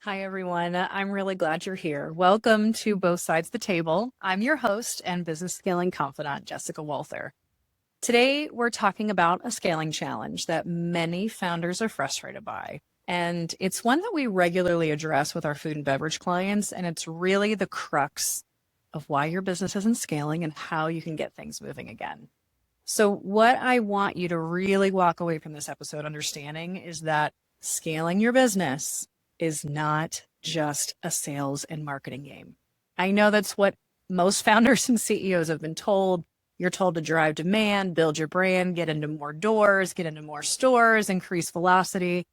Hi, everyone. I'm really glad you're here. Welcome to Both Sides of the Table. I'm your host and business scaling confidant, Jessica Walther. Today, we're talking about a scaling challenge that many founders are frustrated by. And it's one that we regularly address with our food and beverage clients. And it's really the crux of why your business isn't scaling and how you can get things moving again. So what I want you to really walk away from this episode understanding is that scaling your business is not just a sales and marketing game. I know that's what most founders and CEOs have been told. You're told to drive demand, build your brand, get into more doors, get into more stores, increase velocity.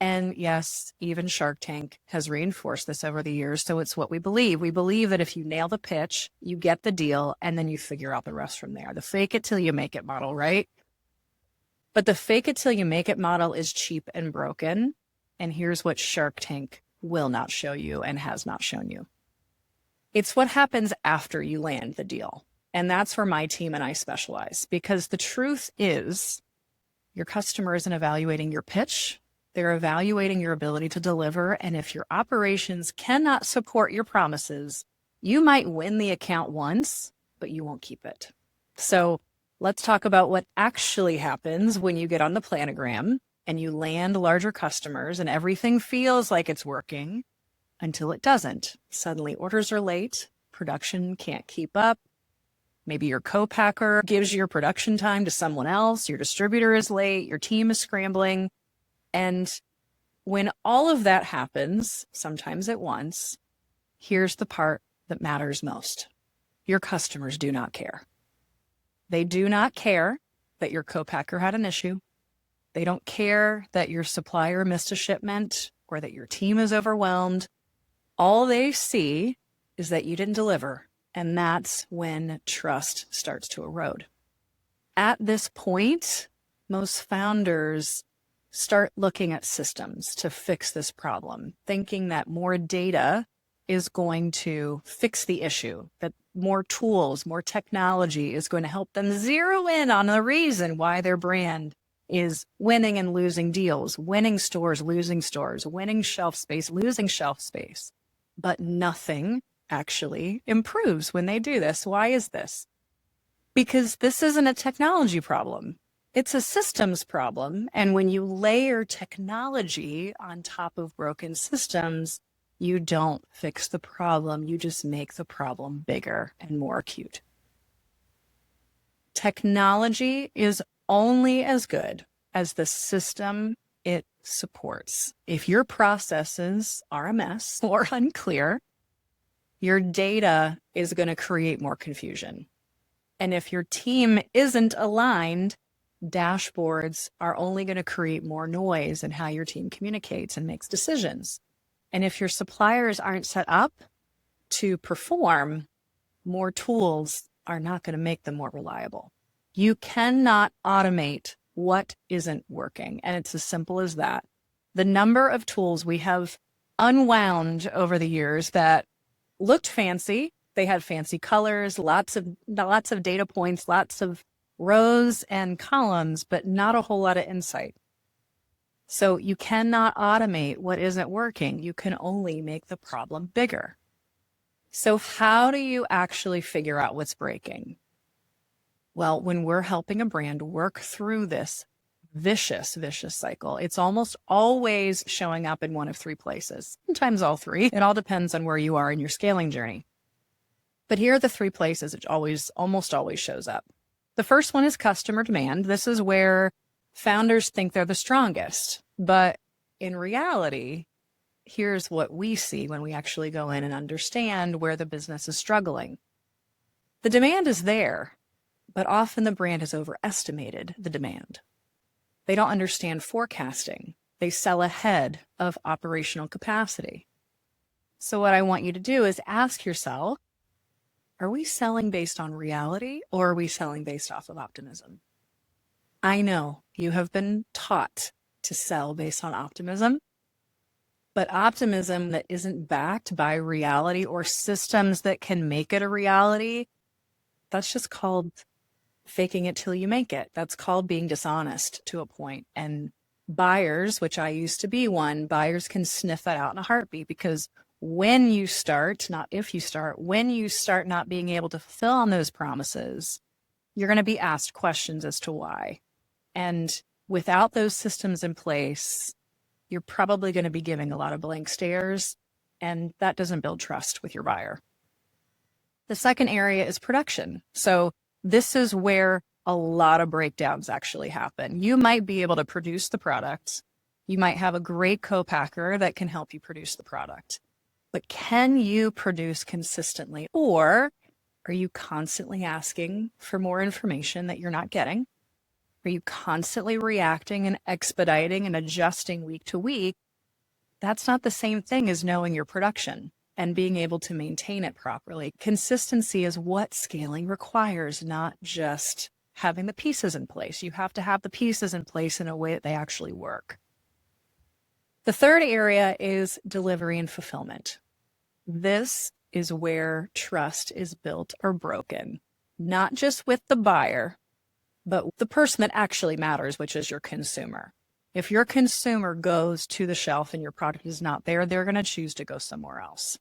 And yes, even Shark Tank has reinforced this over the years. So it's what we believe. We believe that if you nail the pitch, you get the deal, and then you figure out the rest from there. The fake it till you make it model, right? But the fake it till you make it model is cheap and broken. And here's what Shark Tank will not show you and has not shown you. It's what happens after you land the deal. And that's where my team and I specialize, because the truth is your customer isn't evaluating your pitch. They're evaluating your ability to deliver. And if your operations cannot support your promises, you might win the account once, but you won't keep it. So let's talk about what actually happens when you get on the planogram and you land larger customers and everything feels like it's working until it doesn't. Suddenly orders are late, production can't keep up. Maybe your co-packer gives your production time to someone else, your distributor is late, your team is scrambling. And when all of that happens, sometimes at once, here's the part that matters most. Your customers do not care. They do not care that your co-packer had an issue. They don't care that your supplier missed a shipment or that your team is overwhelmed. All they see is that you didn't deliver, and that's when trust starts to erode. At this point, most founders start looking at systems to fix this problem, thinking that more data is going to fix the issue, that more tools, more technology is going to help them zero in on the reason why their brand is winning and losing deals, winning stores, losing stores, winning shelf space, losing shelf space. But nothing actually improves when they do this. Why is this? Because this isn't a technology problem. It's a systems problem. And when you layer technology on top of broken systems, you don't fix the problem. You just make the problem bigger and more acute. Technology is only as good as the system it supports. If your processes are a mess or unclear, your data is going to create more confusion. And if your team isn't aligned, dashboards are only going to create more noise in how your team communicates and makes decisions. And if your suppliers aren't set up to perform, more tools are not going to make them more reliable. You cannot automate what isn't working. And it's as simple as that. The number of tools we have unwound over the years that looked fancy, they had fancy colors, lots of data points, lots of rows and columns, but not a whole lot of insight. So you cannot automate what isn't working. You can only make the problem bigger. So how do you actually figure out what's breaking? Well, when we're helping a brand work through this vicious cycle, it's almost always showing up in one of three places, sometimes all three. It all depends on where you are in your scaling journey. But here are the three places it almost always shows up. The first one is customer demand. This is where founders think they're the strongest. But in reality, here's what we see when we actually go in and understand where the business is struggling. The demand is there, but often the brand has overestimated the demand. They don't understand forecasting. They sell ahead of operational capacity. So what I want you to do is ask yourself, are we selling based on reality or are we selling based off of optimism? I know you have been taught to sell based on optimism, but optimism that isn't backed by reality or systems that can make it a reality, that's just called faking it till you make it. That's called being dishonest to a point. And Buyers, which I used to be one, buyers can sniff that out in a heartbeat, because when you start, not if you start, when you start not being able to fulfill on those promises, you're going to be asked questions as to why. And without those systems in place, you're probably going to be giving a lot of blank stares, and that doesn't build trust with your buyer. The second area is production. So this is where a lot of breakdowns actually happen. You might be able to produce the product. You might have a great co-packer that can help you produce the product. But can you produce consistently? Or are you constantly asking for more information that you're not getting? Are you constantly reacting and expediting and adjusting week to week? That's not the same thing as knowing your production and being able to maintain it properly. Consistency is what scaling requires, not just having the pieces in place. You have to have the pieces in place in a way that they actually work. The third area is delivery and fulfillment. This is where trust is built or broken, not just with the buyer, but the person that actually matters, which is your consumer. If your consumer goes to the shelf and your product is not there, they're going to choose to go somewhere else.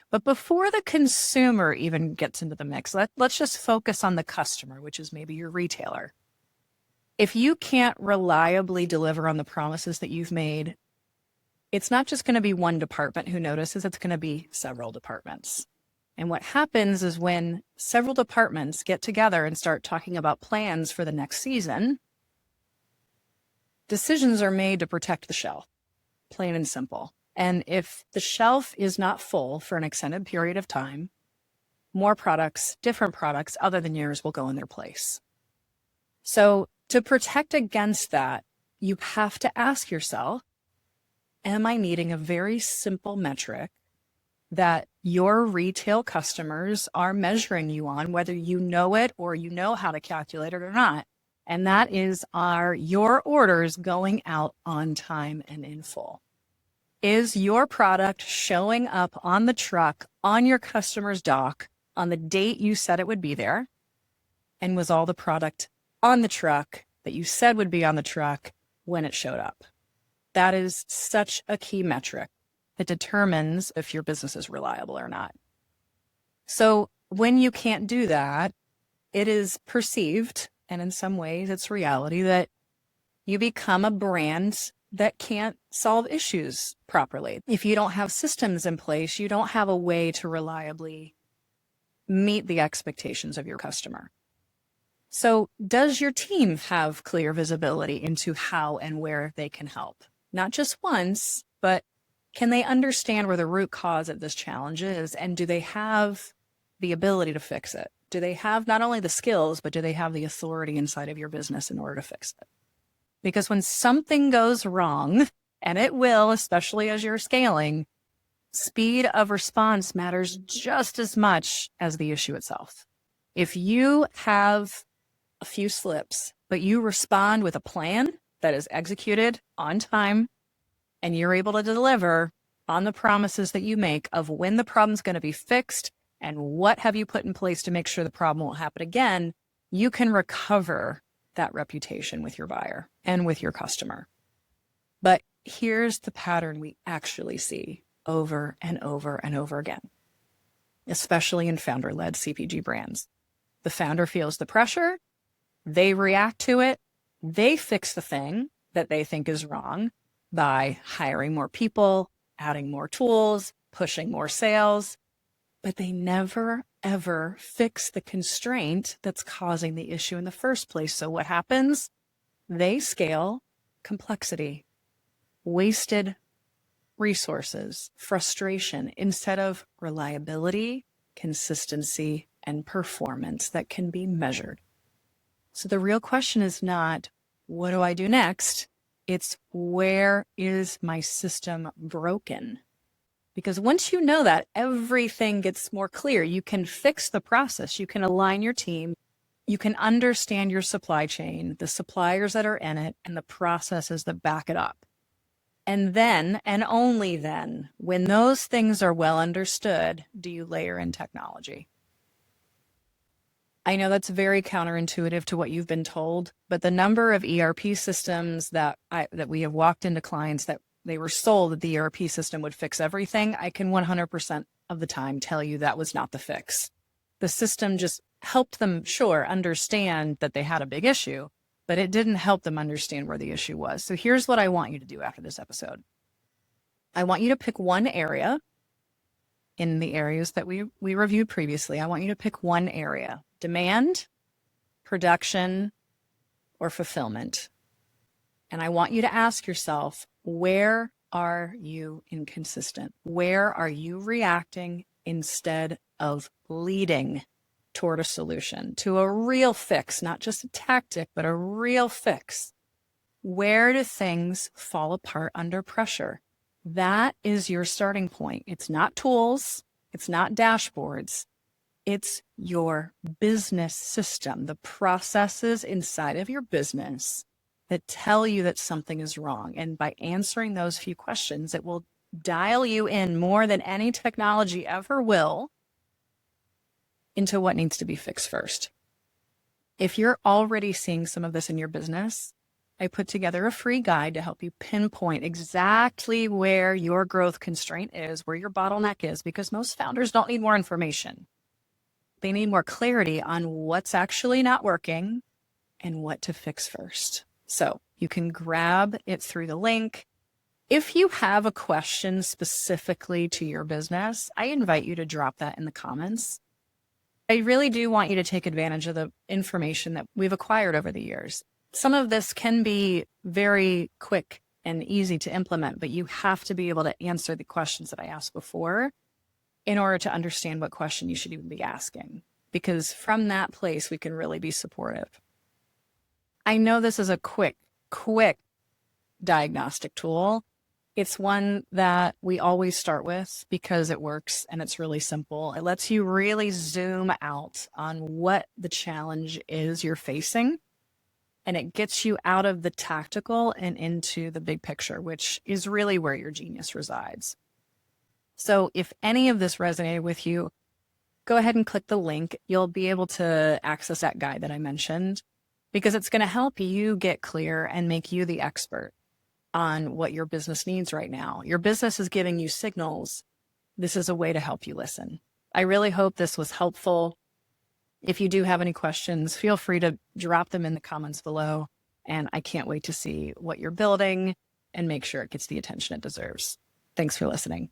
But before the consumer even gets into the mix, let's just focus on the customer, which is maybe your retailer. If you can't reliably deliver on the promises that you've made, it's not just going to be one department who notices, it's going to be several departments. And what happens is when several departments get together and start talking about plans for the next season, decisions are made to protect the shelf, plain and simple. And if the shelf is not full for an extended period of time, more products, different products other than yours will go in their place. So to protect against that, you have to ask yourself, am I meeting a very simple metric that your retail customers are measuring you on, whether you know it or you know how to calculate it or not? And that is, are your orders going out on time and in full? Is your product showing up on the truck, on your customer's dock, on the date you said it would be there? And was all the product on the truck that you said would be on the truck when it showed up? That is such a key metric that determines if your business is reliable or not. So when you can't do that, it is perceived, and in some ways it's reality, that you become a brand that can't solve issues properly. If you don't have systems in place, you don't have a way to reliably meet the expectations of your customer. So does your team have clear visibility into how and where they can help? Not just once, but can they understand where the root cause of this challenge is? And do they have the ability to fix it? Do they have not only the skills, but do they have the authority inside of your business in order to fix it? Because when something goes wrong, and it will, especially as you're scaling, speed of response matters just as much as the issue itself. If you have a few slips, but you respond with a plan that is executed on time, and you're able to deliver on the promises that you make of when the problem's going to be fixed and what have you put in place to make sure the problem won't happen again, you can recover that reputation with your buyer and with your customer. But here's the pattern we actually see over and over and over again, especially in founder-led CPG brands. The founder feels the pressure, they react to it, they fix the thing that they think is wrong by hiring more people, adding more tools, pushing more sales, but they never, ever fix the constraint that's causing the issue in the first place. So what happens? They scale complexity, wasted resources, frustration, instead of reliability, consistency, and performance that can be measured. So the real question is not, what do I do next? It's, where is my system broken? Because once you know that, everything gets more clear. You can fix the process. You can align your team. You can understand your supply chain, the suppliers that are in it, and the processes that back it up. And then, and only then, when those things are well understood, do you layer in technology. I know that's very counterintuitive to what you've been told, but the number of ERP systems that we have walked into clients that they were sold that the ERP system would fix everything, I can 100% of the time tell you that was not the fix. The system just helped them, sure, understand that they had a big issue, but it didn't help them understand where the issue was. So here's what I want you to do after this episode. I want you to pick one area in the areas that we reviewed previously. I want you to pick one area: demand, production, or fulfillment. And I want you to ask yourself, where are you inconsistent? Where are you reacting instead of leading toward a solution, to a real fix, not just a tactic, but a real fix? Where do things fall apart under pressure? That is your starting point. It's not tools. It's not dashboards. It's your business system, the processes inside of your business that tell you that something is wrong. And by answering those few questions, it will dial you in more than any technology ever will into what needs to be fixed first. If you're already seeing some of this in your business, I put together a free guide to help you pinpoint exactly where your growth constraint is, where your bottleneck is, because most founders don't need more information. They need more clarity on what's actually not working and what to fix first. So you can grab it through the link. If you have a question specifically to your business, I invite you to drop that in the comments. I really do want you to take advantage of the information that we've acquired over the years. Some of this can be very quick and easy to implement, but you have to be able to answer the questions that I asked before in order to understand what question you should even be asking, because from that place, we can really be supportive. I know this is a quick diagnostic tool. It's one that we always start with because it works and it's really simple. It lets you really zoom out on what the challenge is you're facing. And it gets you out of the tactical and into the big picture, which is really where your genius resides. So if any of this resonated with you, go ahead and click the link. You'll be able to access that guide that I mentioned, because it's going to help you get clear and make you the expert on what your business needs right now. Your business is giving you signals. This is a way to help you listen. I really hope this was helpful. If you do have any questions, feel free to drop them in the comments below. And I can't wait to see what you're building and make sure it gets the attention it deserves. Thanks for listening.